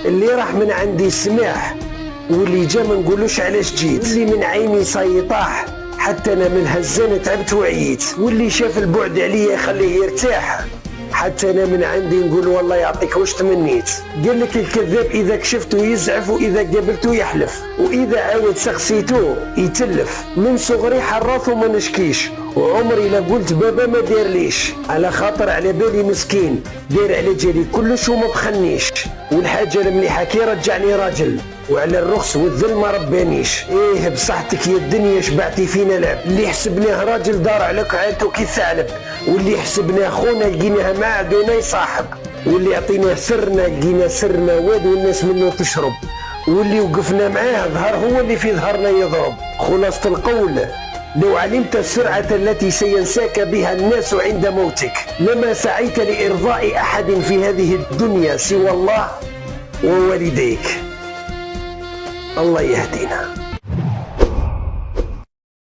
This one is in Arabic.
اللي راح من عندي سماح، واللي جا ما نقولوش علاش جيت، واللي من عيني صيطاح حتى انا من هزان تعبت وعييت، واللي شاف البعد عليا يخليه يرتاح حتى انا من عندي نقول والله يعطيك واش تمنيت. قال لك الكذاب اذا كشفته يزعف واذا قابلته يحلف، واذا عاود سقسيتوه يتلف. من صغري حراث وما نشكيش، وعمري لا قلت بابا ما دارليش، على خاطر على بالي مسكين داير على جالي كلش وما بخنيش، والحاجه المليحه كي رجعني راجل، وعلى الرخص والذل ما ربانيش. ايه بصحتك يا الدنيا شبعتي فينا لعب، اللي حسبناه راجل دار عليك عيلته كي ثعلب، واللي حسبناه خونا لقيناه معدونا يصاحب، واللي عطيناه سرنا لقينا سرنا واد والناس منه تشرب، واللي وقفنا معاه ظهر هو اللي في ظهرنا يضرب. خلاصة القول لو علمت السرعة التي سينساك بها الناس عند موتك لما سعيت لإرضاء أحد في هذه الدنيا سوى الله ووالديك. الله يهدينا.